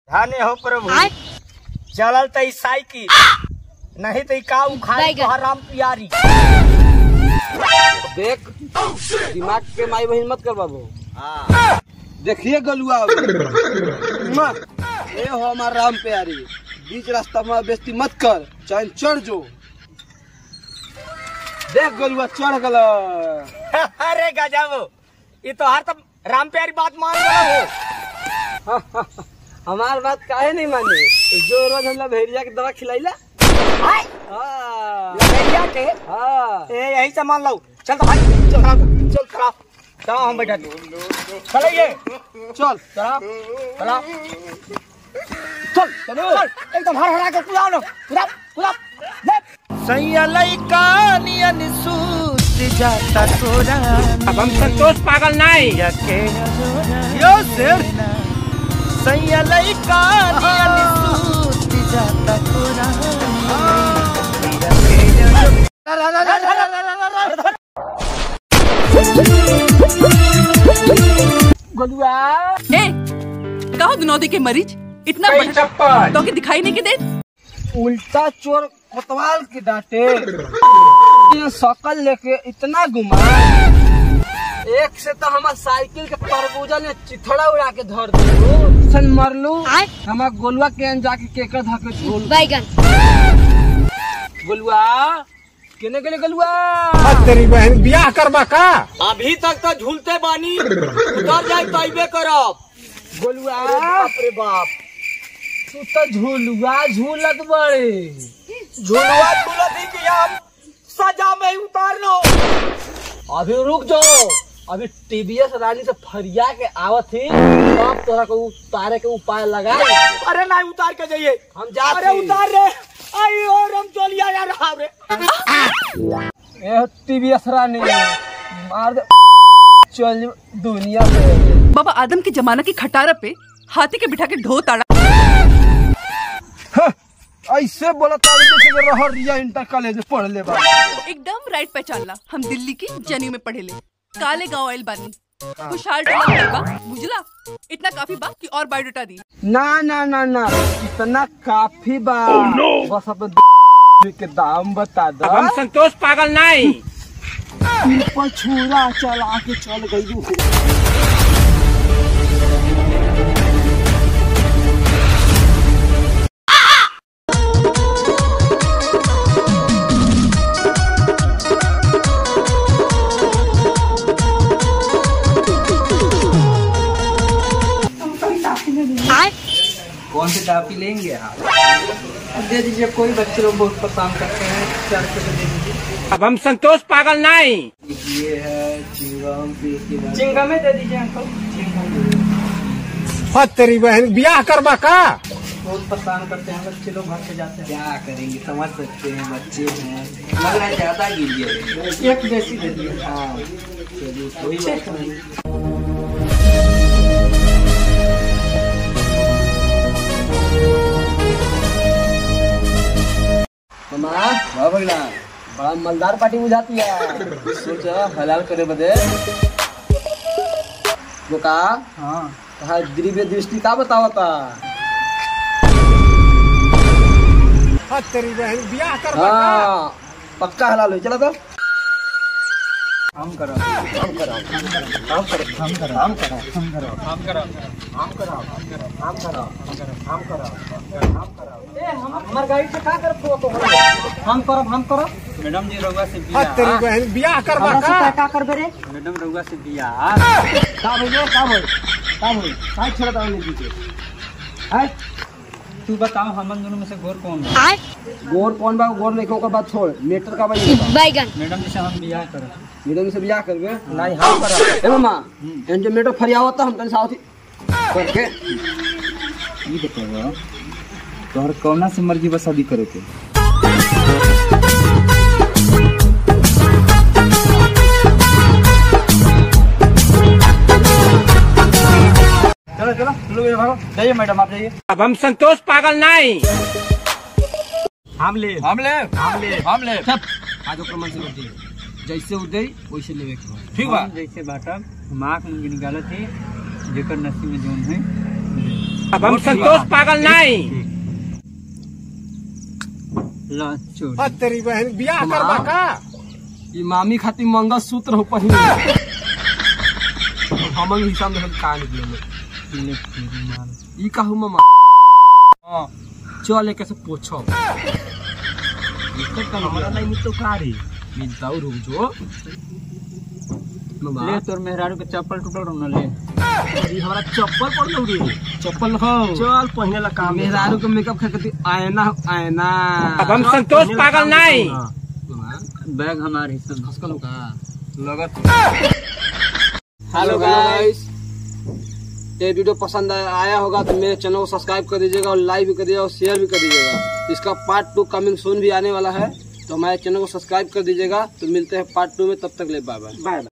धाने हो प्रभु चलल तई साइकिल नहीं तो का उखाड़ी तो राम प्यारी। देख दिमाग के माई बहन मत कर बाबू। देखिए गलुआ ए हो हमार राम प्यारी, बीच रास्ता में बेइज्जती मत कर, चाहे चढ़ जो। देख गलुआ चढ़ गल। अरे गजब, ये तो हर तब राम प्यारी बात मान रहा हो। हमार बात काहे नहीं माने, जो रोज हम भेड़िया के दवा खिलाइला भेड़िया के यही से मान लो। चल तो भाई चल खराब चलो हम बैठा चलिए चल चला चल चलो एकदम हर हरा के कुदाओ ना कुदा सैया लइका नियन सूत जाता तोरा। अब हम संतोष पागल नहीं यो शेर सैया लइका नियन सूत जाता तोरा। गलुआ कहो दुनौदी के मरीज इतना बड़ा तो कि दिखाई नहीं के दे। उल्टा चोर कोतवाल के डांटे शकल लेके इतना घुमा। एक से तो हमार साइकिल के तरबूजा ने चिथड़ा उड़ा के धर दो सन मरलू। हमार गोलुआ के जाके केकर धके झोल बैगन गोलुआ केने गेले गलुआ। तेरी बहन ब्याह करबा का? अभी तक तो झूलते बानी उतर जाए तैबे करब। गोलुआ बाप रे बाप, तू तो झूलुआ झूलत बड़े। झूलवा झूलत ही कि हम सजा में उतार लो। अभी रुक जाओ, अभी टीबीएस रानी से फरिया के आवत थी, अब तोरा को उतारे के उपाय लगा। अरे नहीं उतार के जाइए हम जा। अरे उतार रे आई और हम चलिया जा रहा रे। ए टीबीएस रानी मार दे चल दुनिया पे। बाबा आदम के जमाना की खटारा पे हाथी के बिठा के ढो ताड़ा। ऐसे बोला जैसे रहरिया इंटर कॉलेज में पढ़ ले बा। एकदम राइट पहचान ला, हम दिल्ली की जनेऊ में पढ़े ले, काले गाँव आयल बानी, खुशहाल टोला बुझला। इतना काफी बा कि और बायोडाटा दी। ना ना ना ना इतना काफी बा। बस अब के दाम बता दो। हम संतोष पागल नहीं। पर छुरा चला के चल गई। कौन सी टाफी लेंगे आप? दे दीजिए, कोई बच्चे लोग बहुत पसंद करते हैं, 4 रुपए दे दीजिए। अब हम संतोष पागल नहीं। ये है चिंगम में दे दीजिए अंकल। तेरी बहन ब्याह करबा का? बहुत पसंद करते हैं बच्चे लोग, घर से जाते हैं। क्या करेंगे समझ सकते हैं, बच्चे हैं। लग रहा है ज्यादा गिर एक देसी दे दिए। हाँ बड़ा मलदार पार्टी बुझाती है। सोच हलाल करे बदे वो का। हाँ दिव्य दृष्टि का बतावता। तेरी बहन ब्याह करबा का? हाँ पक्का हलाल हो। चला तो हम करो हमार गाड़ी से का कर फोटो हम करब। मैडम जी रउआ से बियाह। तेरी बहन ब्याह करबा का करबे रे? मैडम रउआ से बियाह का भइलो का भइल काय छोड़ दाओ नहीं दीजिए। है तू बताओ हमन दोनों में से गोर कौन है? गोर कौन बा? गोर लेके ओकर बात छोड़, मैटर का भाई बैगन। मैडम जी से हम बियाह करब। मैडम से बियाह करबे? नहीं हम करब। ए मामा एन जो मैटर फरियावत हम तन साथी करके ई बताओ तोहर कौना से मर्जी बस शादी करे के? चलो चलो लोग भागो, जाइए मैडम आप जाइए। अब हम संतोष पागल नहीं। हम ले सब आज ओकर मन से उदय जैसे उदय वैसे लेवे के। ठीक बा? जैसे बाटब हम आँख मुंह निकालत है जेकर नसीब में जोन है। अब हम संतोष पागल नहीं। ला चोर हाँ, तेरी बहन बियाह करबा का। ई मामी खातिर मंगल सूत्र हो पहिन हमन हिसाब में हम कान दिए ई कहू मामा हां चल एक से पूछो हमारा नहीं मिल तो का रे मिलता रुक जो ले तोर मेहरारू के चप्पल टूटल रहो न ले ई हमरा चप्पल पड़ लो रे चप्पल हो चल पहले ला काम मेहरारू के मेकअप खातिर आईना आईना अब हम संतोष पागल नहीं। बैग हमारे हिस्से खसकल का लगत हेलो गाइस ये वीडियो पसंद आया होगा तो मेरे चैनल को सब्सक्राइब कर दीजिएगा और लाइक भी कर दीजिएगा और शेयर भी कर दीजिएगा। इसका पार्ट 2 कमिंग सून भी आने वाला है तो हमारे चैनल को सब्सक्राइब कर दीजिएगा। तो मिलते हैं पार्ट 2 में, तब तक ले बाय बाय।